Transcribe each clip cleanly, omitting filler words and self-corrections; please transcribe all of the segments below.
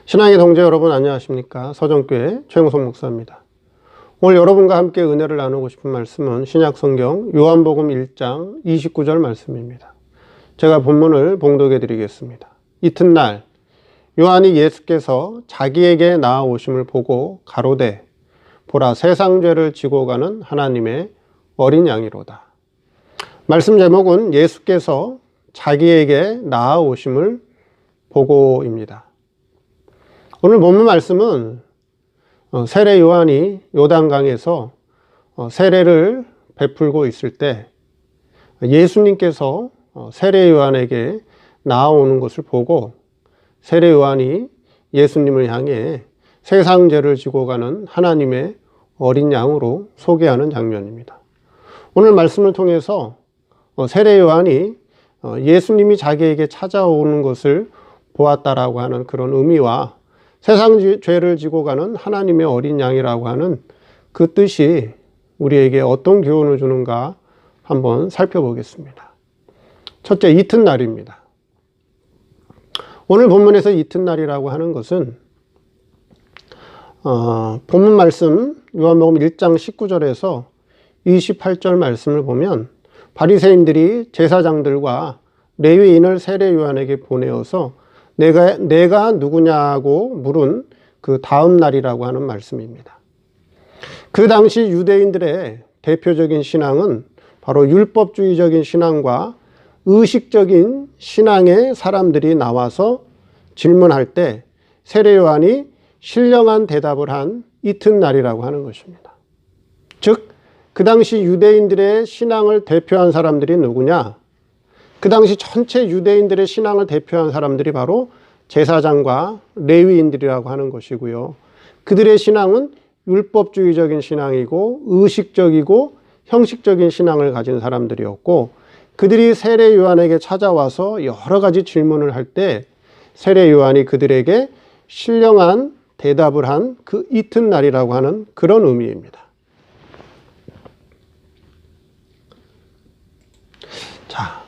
신앙의 동지 여러분 안녕하십니까? 서정교회 최영선 목사입니다. 오늘 여러분과 함께 은혜를 나누고 싶은 말씀은 신약성경 요한복음 1장 29절 말씀입니다. 제가 본문을 봉독해 드리겠습니다. 이튿날 요한이 예수께서 자기에게 나아오심을 보고 가로되 보라 세상 죄를 지고 가는 하나님의 어린 양이로다. 말씀 제목은 예수께서 자기에게 나아오심을 보고입니다. 오늘 본문 말씀은 세례 요한이 요단강에서 세례를 베풀고 있을 때 예수님께서 세례 요한에게 나아오는 것을 보고 세례 요한이 예수님을 향해 세상 죄를 지고 가는 하나님의 어린 양으로 소개하는 장면입니다. 오늘 말씀을 통해서 세례 요한이 예수님이 자기에게 찾아오는 것을 보았다라고 하는 그런 의미와 세상 죄를 지고 가는 하나님의 어린 양이라고 하는 그 뜻이 우리에게 어떤 교훈을 주는가 한번 살펴보겠습니다. 첫째, 이튿날입니다. 오늘 본문에서 이튿날이라고 하는 것은 본문 말씀 요한복음 1장 19절에서 28절 말씀을 보면 바리새인들이 제사장들과 레위인을 세례 요한에게 보내어서 내가 누구냐고 물은 그 다음 날이라고 하는 말씀입니다. 그 당시 유대인들의 대표적인 신앙은 바로 율법주의적인 신앙과 의식적인 신앙의 사람들이 나와서 질문할 때 세례 요한이 신령한 대답을 한 이튿날이라고 하는 것입니다. 즉, 그 당시 유대인들의 신앙을 대표한 사람들이 누구냐? 그 당시 전체 유대인들의 신앙을 대표한 사람들이 바로 제사장과 레위인들이라고 하는 것이고요. 그들의 신앙은 율법주의적인 신앙이고 의식적이고 형식적인 신앙을 가진 사람들이었고, 그들이 세례 요한에게 찾아와서 여러 가지 질문을 할 때 세례 요한이 그들에게 신령한 대답을 한 그 이튿날이라고 하는 그런 의미입니다. 자,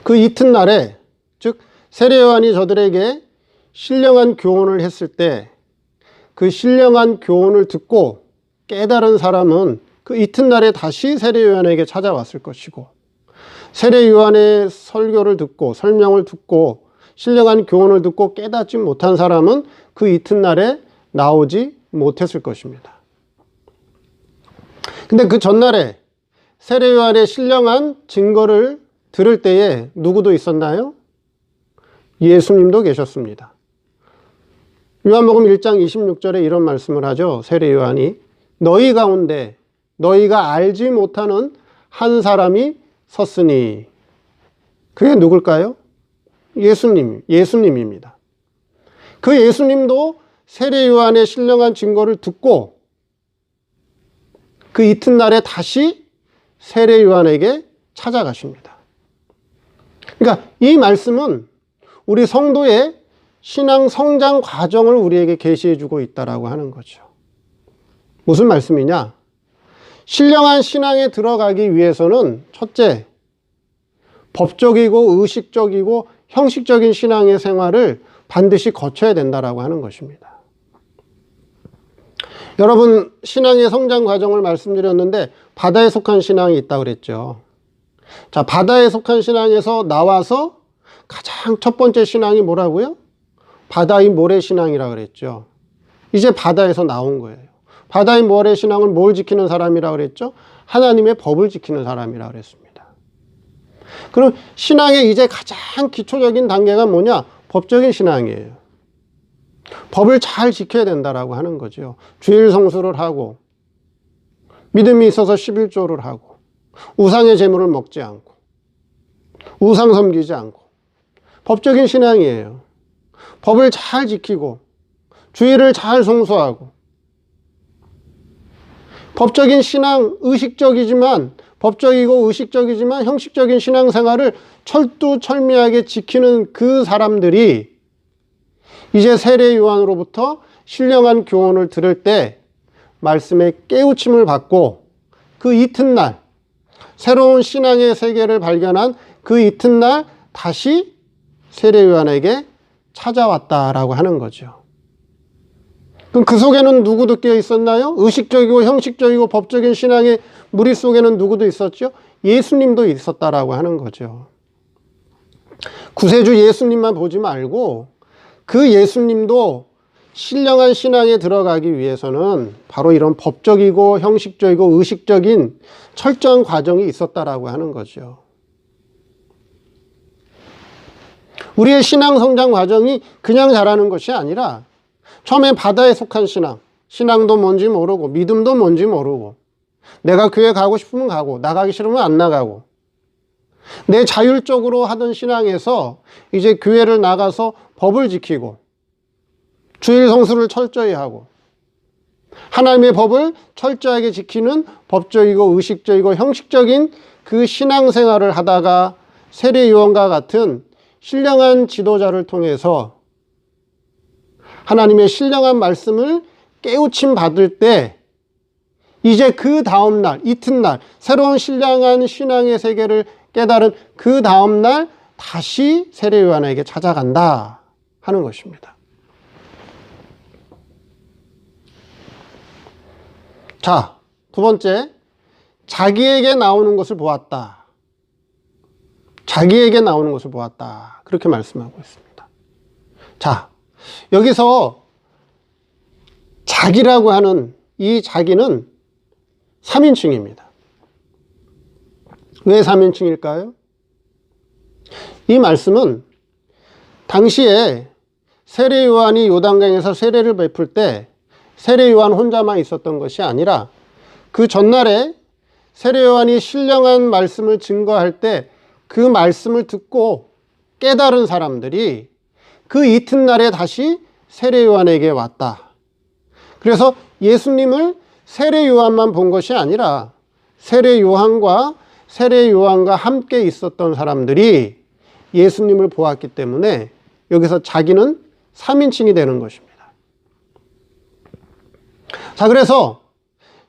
그 이튿날에, 즉 세례 요한이 저들에게 신령한 교훈을 했을 때 그 신령한 교훈을 듣고 깨달은 사람은 그 이튿날에 다시 세례 요한에게 찾아왔을 것이고, 세례 요한의 설교를 듣고 설명을 듣고 신령한 교훈을 듣고 깨닫지 못한 사람은 그 이튿날에 나오지 못했을 것입니다. 근데 그 전날에 세례 요한의 신령한 증거를 들을 때에 누구도 있었나요? 예수님도 계셨습니다. 요한복음 1장 26절에 이런 말씀을 하죠. 세례 요한이 너희 가운데 너희가 알지 못하는 한 사람이 섰으니, 그게 누굴까요? 예수님입니다. 그 예수님도 세례 요한의 신령한 증거를 듣고 그 이튿날에 다시 세례 요한에게 찾아가십니다. 그러니까 이 말씀은 우리 성도의 신앙 성장 과정을 우리에게 계시해 주고 있다라고 하는 거죠. 무슨 말씀이냐? 신령한 신앙에 들어가기 위해서는 첫째, 법적이고 의식적이고 형식적인 신앙의 생활을 반드시 거쳐야 된다라고 하는 것입니다. 여러분, 신앙의 성장 과정을 말씀드렸는데 바다에 속한 신앙이 있다고 그랬죠. 자, 바다에 속한 신앙에서 나와서 가장 첫 번째 신앙이 뭐라고요? 바다의 모래 신앙이라고 그랬죠. 이제 바다에서 나온 거예요. 바다의 모래 신앙은 뭘 지키는 사람이라고 그랬죠? 하나님의 법을 지키는 사람이라고 그랬습니다. 그럼 신앙의 이제 가장 기초적인 단계가 뭐냐? 법적인 신앙이에요. 법을 잘 지켜야 된다라고 하는 거죠. 주일 성수를 하고, 믿음이 있어서 11조를 하고, 우상의 제물을 먹지 않고, 우상 섬기지 않고, 법적인 신앙이에요. 법을 잘 지키고 주일을 잘 성수하고, 법적인 신앙, 법적이고 의식적이지만 형식적인 신앙생활을 철두철미하게 지키는 그 사람들이 이제 세례 요한으로부터 신령한 교훈을 들을 때 말씀의 깨우침을 받고 그 이튿날 새로운 신앙의 세계를 발견한 그 이튿날 다시 세례 요한에게 찾아왔다라고 하는 거죠. 그럼 그 속에는 누구도 끼어 있었나요? 의식적이고 형식적이고 법적인 신앙의 무리 속에는 누구도 있었죠? 예수님도 있었다라고 하는 거죠. 구세주 예수님만 보지 말고 그 예수님도 신령한 신앙에 들어가기 위해서는 바로 이런 법적이고 형식적이고 의식적인 철저한 과정이 있었다라고 하는 거죠. 우리의 신앙 성장 과정이 그냥 자라는 것이 아니라 처음에 바다에 속한 신앙도 뭔지 모르고 믿음도 뭔지 모르고 내가 교회 가고 싶으면 가고 나가기 싫으면 안 나가고 내 자율적으로 하던 신앙에서 이제 교회를 나가서 법을 지키고 주일 성수를 철저히 하고 하나님의 법을 철저하게 지키는 법적이고 의식적이고 형식적인 그 신앙생활을 하다가 세례요한과 같은 신령한 지도자를 통해서 하나님의 신령한 말씀을 깨우침 받을 때 이제 그 다음날 이튿날 새로운 신령한 신앙의 세계를 깨달은 그 다음날 다시 세례요한에게 찾아간다 하는 것입니다. 자, 두 번째, 자기에게 나오는 것을 보았다. 자기에게 나오는 것을 보았다. 그렇게 말씀하고 있습니다. 자, 여기서 자기라고 하는 이 자기는 3인칭입니다. 왜 3인칭일까요? 이 말씀은 당시에 세례 요한이 요단강에서 세례를 베풀 때 세례 요한 혼자만 있었던 것이 아니라 그 전날에 세례 요한이 신령한 말씀을 증거할 때 그 말씀을 듣고 깨달은 사람들이 그 이튿날에 다시 세례 요한에게 왔다. 그래서 예수님을 세례 요한만 본 것이 아니라 세례 요한과 함께 있었던 사람들이 예수님을 보았기 때문에 여기서 자기는 3인칭이 되는 것입니다. 자, 그래서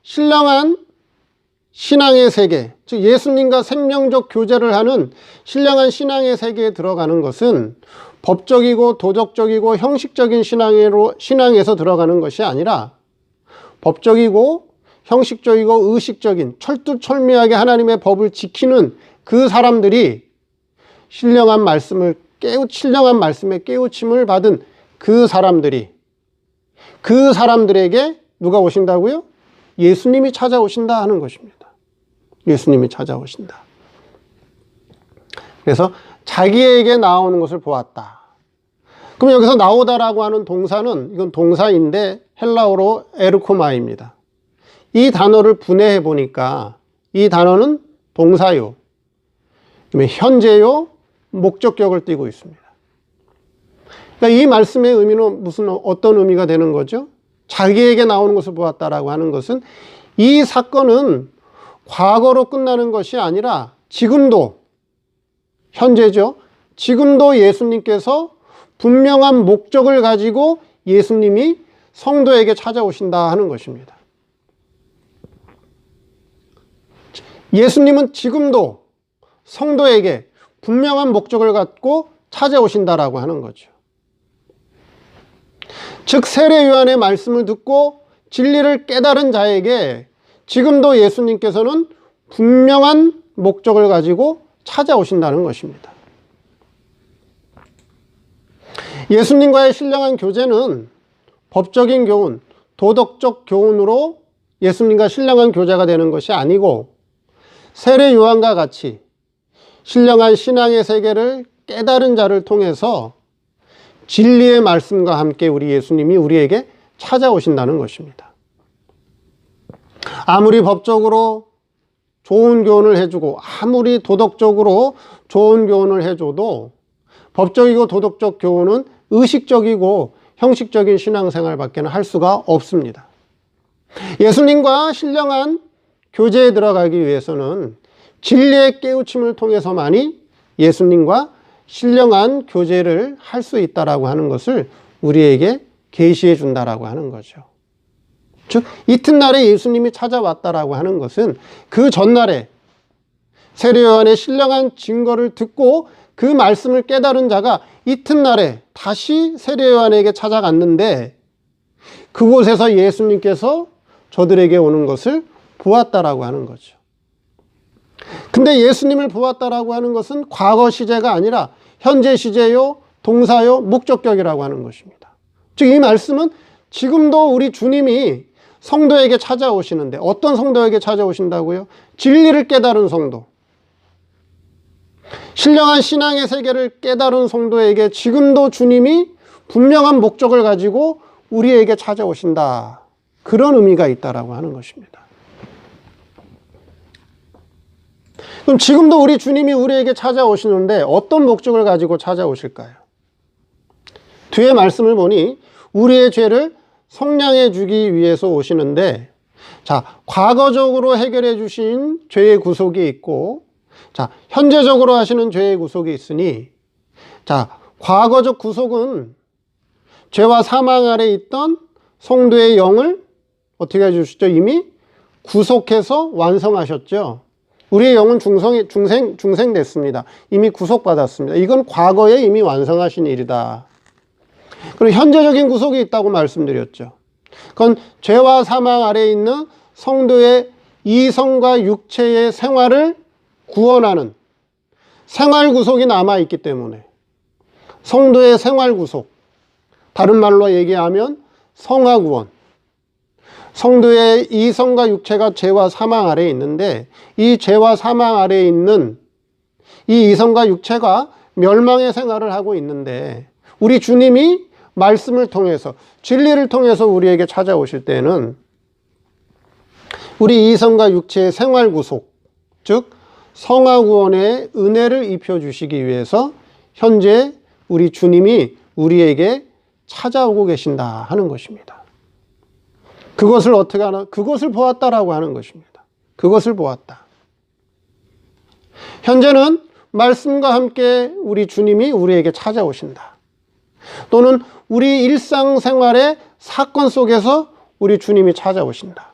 신령한 신앙의 세계, 즉 예수님과 생명적 교제를 하는 신령한 신앙의 세계에 들어가는 것은 법적이고 도덕적이고 형식적인 신앙에서 들어가는 것이 아니라 법적이고 형식적이고 의식적인 철두철미하게 하나님의 법을 지키는 그 사람들이 신령한 말씀의 깨우침을 받은 그 사람들에게 누가 오신다고요? 예수님이 찾아오신다 하는 것입니다. 예수님이 찾아오신다. 그래서 자기에게 나오는 것을 보았다. 그럼 여기서 나오다라고 하는 동사는 이건 동사인데 헬라어로 에르코마입니다. 이 단어를 분해해 보니까 이 단어는 동사요, 현재요, 목적격을 띠고 있습니다. 그러니까 이 말씀의 의미는 어떤 의미가 되는 거죠? 자기에게 나오는 것을 보았다라고 하는 것은 이 사건은 과거로 끝나는 것이 아니라 지금도, 현재죠. 지금도 예수님께서 분명한 목적을 가지고 예수님이 성도에게 찾아오신다 하는 것입니다. 예수님은 지금도 성도에게 분명한 목적을 갖고 찾아오신다라고 하는 거죠. 즉 세례 요한의 말씀을 듣고 진리를 깨달은 자에게 지금도 예수님께서는 분명한 목적을 가지고 찾아오신다는 것입니다. 예수님과의 신령한 교제는 법적인 교훈, 도덕적 교훈으로 예수님과 신령한 교제가 되는 것이 아니고 세례 요한과 같이 신령한 신앙의 세계를 깨달은 자를 통해서 진리의 말씀과 함께 우리 예수님이 우리에게 찾아오신다는 것입니다. 아무리 법적으로 좋은 교훈을 해주고 아무리 도덕적으로 좋은 교훈을 해줘도 법적이고 도덕적 교훈은 의식적이고 형식적인 신앙생활밖에 할 수가 없습니다. 예수님과 신령한 교제에 들어가기 위해서는 진리의 깨우침을 통해서만이 예수님과 신령한 교제를 할 수 있다라고 하는 것을 우리에게 계시해 준다라고 하는 거죠. 즉 이튿날에 예수님이 찾아왔다라고 하는 것은 그 전날에 세례 요한의 신령한 증거를 듣고 그 말씀을 깨달은 자가 이튿날에 다시 세례 요한에게 찾아갔는데 그곳에서 예수님께서 저들에게 오는 것을 보았다라고 하는 거죠. 근데 예수님을 보았다라고 하는 것은 과거 시제가 아니라 현재 시제요, 동사요, 목적격이라고 하는 것입니다. 즉 이 말씀은 지금도 우리 주님이 성도에게 찾아오시는데 어떤 성도에게 찾아오신다고요? 진리를 깨달은 성도. 신령한 신앙의 세계를 깨달은 성도에게 지금도 주님이 분명한 목적을 가지고 우리에게 찾아오신다. 그런 의미가 있다라고 하는 것입니다. 그럼 지금도 우리 주님이 우리에게 찾아오시는데 어떤 목적을 가지고 찾아오실까요? 뒤에 말씀을 보니 우리의 죄를 성량해 주기 위해서 오시는데, 자, 과거적으로 해결해 주신 죄의 구속이 있고, 자, 현재적으로 하시는 죄의 구속이 있으니, 자, 과거적 구속은 죄와 사망 아래 있던 성도의 영을 어떻게 해주시죠? 이미 구속해서 완성하셨죠. 우리의 영은 중생됐습니다. 이미 구속받았습니다. 이건 과거에 이미 완성하신 일이다. 그리고 현재적인 구속이 있다고 말씀드렸죠. 그건 죄와 사망 아래에 있는 성도의 이성과 육체의 생활을 구원하는 생활 구속이 남아있기 때문에 성도의 생활 구속, 다른 말로 얘기하면 성화 구원. 성도의 이성과 육체가 죄와 사망 아래에 있는데 이 죄와 사망 아래에 있는 이 이성과 육체가 멸망의 생활을 하고 있는데 우리 주님이 말씀을 통해서 진리를 통해서 우리에게 찾아오실 때는 우리 이성과 육체의 생활 구속, 즉 성화 구원의 은혜를 입혀 주시기 위해서 현재 우리 주님이 우리에게 찾아오고 계신다 하는 것입니다. 그것을 어떻게 하나? 그것을 보았다라고 하는 것입니다. 그것을 보았다. 현재는 말씀과 함께 우리 주님이 우리에게 찾아오신다. 또는 우리 일상생활의 사건 속에서 우리 주님이 찾아오신다.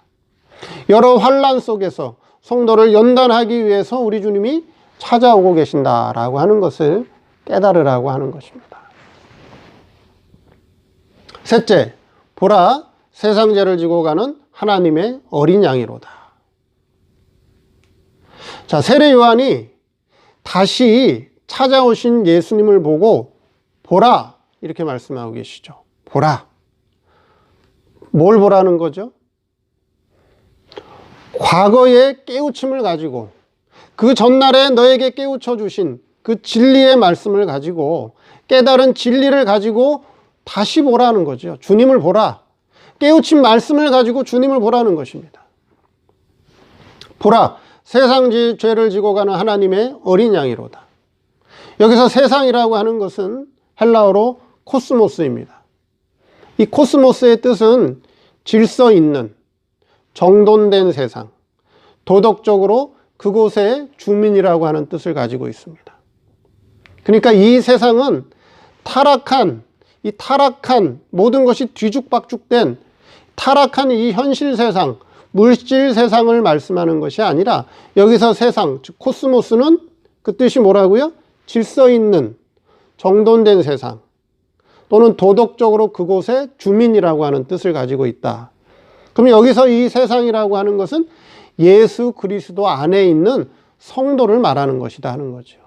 여러 환난 속에서 성도를 연단하기 위해서 우리 주님이 찾아오고 계신다라고 하는 것을 깨달으라고 하는 것입니다. 셋째, 보라, 세상 죄를 지고 가는 하나님의 어린 양이로다. 자, 세례 요한이 다시 찾아오신 예수님을 보고 보라 이렇게 말씀하고 계시죠. 보라. 뭘 보라는 거죠? 과거의 깨우침을 가지고 그 전날에 너에게 깨우쳐 주신 그 진리의 말씀을 가지고 깨달은 진리를 가지고 다시 보라는 거죠. 주님을 보라. 깨우친 말씀을 가지고 주님을 보라는 것입니다. 보라, 세상 죄를 지고 가는 하나님의 어린 양이로다. 여기서 세상이라고 하는 것은 헬라어로 코스모스입니다. 이 코스모스의 뜻은 질서 있는, 정돈된 세상, 도덕적으로 그곳의 주민이라고 하는 뜻을 가지고 있습니다. 그러니까 이 세상은 타락한 모든 것이 뒤죽박죽된 타락한 이 현실 세상, 물질 세상을 말씀하는 것이 아니라 여기서 세상, 즉 코스모스는 그 뜻이 뭐라고요? 질서 있는, 정돈된 세상 또는 도덕적으로 그곳의 주민이라고 하는 뜻을 가지고 있다. 그럼 여기서 이 세상이라고 하는 것은 예수 그리스도 안에 있는 성도를 말하는 것이다 하는 거죠.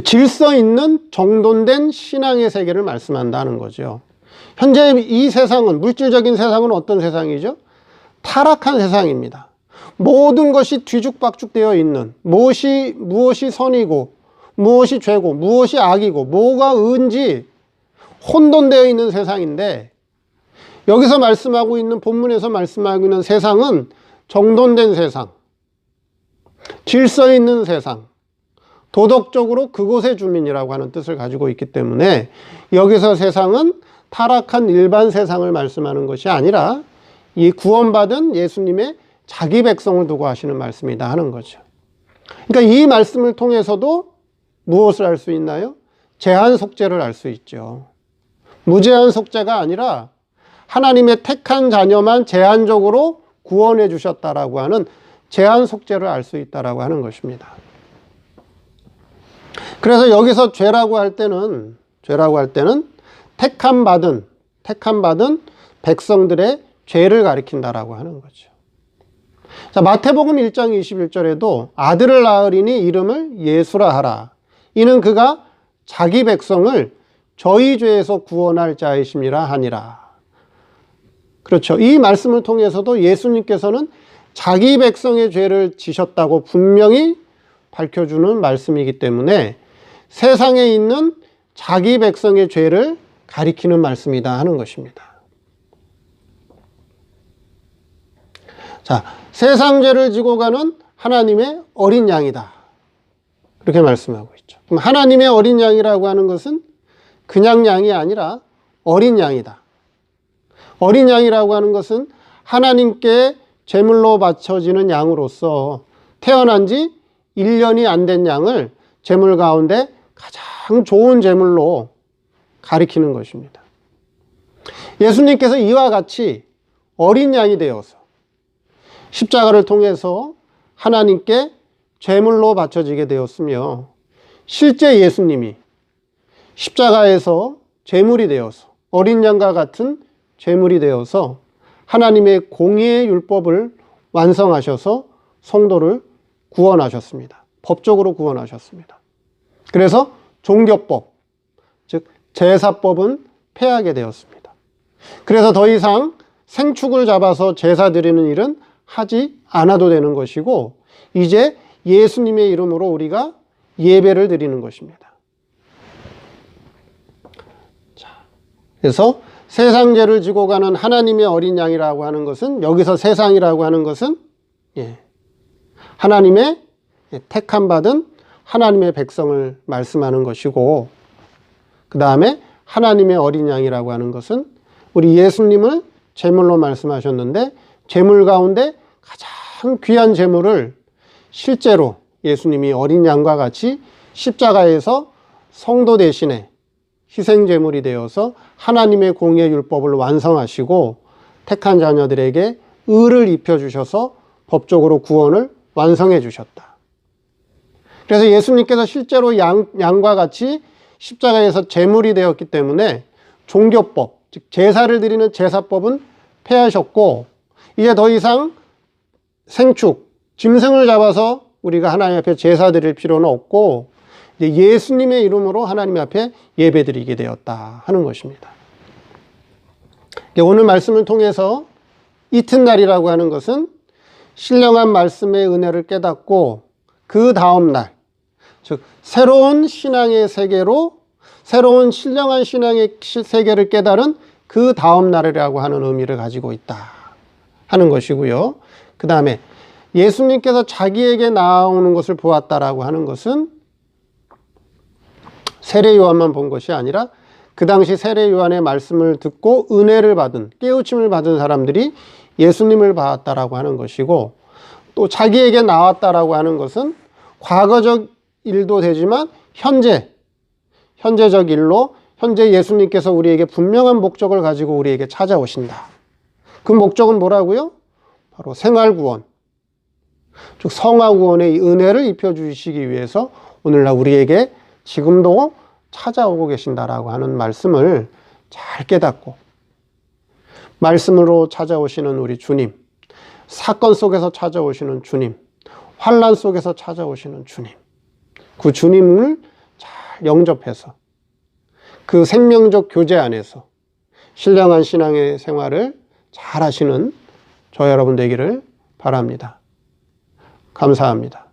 질서 있는 정돈된 신앙의 세계를 말씀한다는 거죠. 현재 이 세상은, 물질적인 세상은 어떤 세상이죠? 타락한 세상입니다. 모든 것이 뒤죽박죽되어 있는, 무엇이 선이고 무엇이 죄고 무엇이 악이고 뭐가 의인지 혼돈되어 있는 세상인데, 여기서 말씀하고 있는, 본문에서 말씀하고 있는 세상은 정돈된 세상, 질서 있는 세상, 도덕적으로 그곳의 주민이라고 하는 뜻을 가지고 있기 때문에 여기서 세상은 타락한 일반 세상을 말씀하는 것이 아니라 이 구원받은 예수님의 자기 백성을 두고 하시는 말씀이다 하는 거죠. 그러니까 이 말씀을 통해서도 무엇을 알 수 있나요? 제한 속죄를 알 수 있죠. 무제한 속죄가 아니라 하나님의 택한 자녀만 제한적으로 구원해 주셨다라고 하는 제한 속죄를 알 수 있다라고 하는 것입니다. 그래서 여기서 죄라고 할 때는 택함 받은 백성들의 죄를 가리킨다라고 하는 거죠. 자, 마태복음 1장 21절에도 아들을 낳으리니 이름을 예수라 하라. 이는 그가 자기 백성을 저희 죄에서 구원할 자이심이라 하니라. 그렇죠. 이 말씀을 통해서도 예수님께서는 자기 백성의 죄를 지셨다고 분명히 밝혀주는 말씀이기 때문에 세상에 있는 자기 백성의 죄를 가리키는 말씀이다 하는 것입니다. 자, 세상 죄를 지고 가는 하나님의 어린 양이다. 그렇게 말씀하고 있죠. 그럼 하나님의 어린 양이라고 하는 것은 그냥 양이 아니라 어린 양이다. 어린 양이라고 하는 것은 하나님께 제물로 바쳐지는 양으로서 태어난 지 1년이 안 된 양을 제물 가운데 가장 좋은 제물로 가리키는 것입니다. 예수님께서 이와 같이 어린 양이 되어서 십자가를 통해서 하나님께 제물로 바쳐지게 되었으며 실제 예수님이 십자가에서 제물이 되어서 어린 양과 같은 제물이 되어서 하나님의 공의의 율법을 완성하셔서 성도를 구원하셨습니다. 법적으로 구원하셨습니다. 그래서 종교법, 즉 제사법은 폐하게 되었습니다. 그래서 더 이상 생축을 잡아서 제사 드리는 일은 하지 않아도 되는 것이고 이제 예수님의 이름으로 우리가 예배를 드리는 것입니다. 자, 그래서 세상 죄를 지고 가는 하나님의 어린 양이라고 하는 것은 여기서 세상이라고 하는 것은 하나님의 택함 받은 하나님의 백성을 말씀하는 것이고 그 다음에 하나님의 어린 양이라고 하는 것은 우리 예수님을 제물로 말씀하셨는데 제물 가운데 가장 귀한 제물을 실제로 예수님이 어린 양과 같이 십자가에서 성도 대신에 희생 제물이 되어서 하나님의 공의 율법을 완성하시고 택한 자녀들에게 의를 입혀주셔서 법적으로 구원을 완성해 주셨다. 그래서 예수님께서 실제로 양과 같이 십자가에서 제물이 되었기 때문에 종교법, 즉 제사를 드리는 제사법은 폐하셨고 이제 더 이상 생축, 짐승을 잡아서 우리가 하나님 앞에 제사 드릴 필요는 없고 이제 예수님의 이름으로 하나님 앞에 예배 드리게 되었다 하는 것입니다. 오늘 말씀을 통해서 이튿날이라고 하는 것은 신령한 말씀의 은혜를 깨닫고 그 다음 날, 즉 새로운 신앙의 세계로 새로운 신령한 신앙의 세계를 깨달은 그 다음 날이라고 하는 의미를 가지고 있다 하는 것이고요. 그 다음에 예수님께서 자기에게 나오는 것을 보았다라고 하는 것은 세례 요한만 본 것이 아니라 그 당시 세례 요한의 말씀을 듣고 은혜를 받은 깨우침을 받은 사람들이 예수님을 봤다라고 하는 것이고 또 자기에게 나왔다라고 하는 것은 과거적 일도 되지만 현재적 일로 현재 예수님께서 우리에게 분명한 목적을 가지고 우리에게 찾아오신다. 그 목적은 뭐라고요? 바로 생활구원, 즉 성화구원의 은혜를 입혀주시기 위해서 오늘날 우리에게 지금도 찾아오고 계신다라고 하는 말씀을 잘 깨닫고 말씀으로 찾아오시는 우리 주님, 사건 속에서 찾아오시는 주님, 환난 속에서 찾아오시는 주님, 그 주님을 잘 영접해서 그 생명적 교제 안에서 신령한 신앙의 생활을 잘 하시는 저 여러분 되기를 바랍니다. 감사합니다.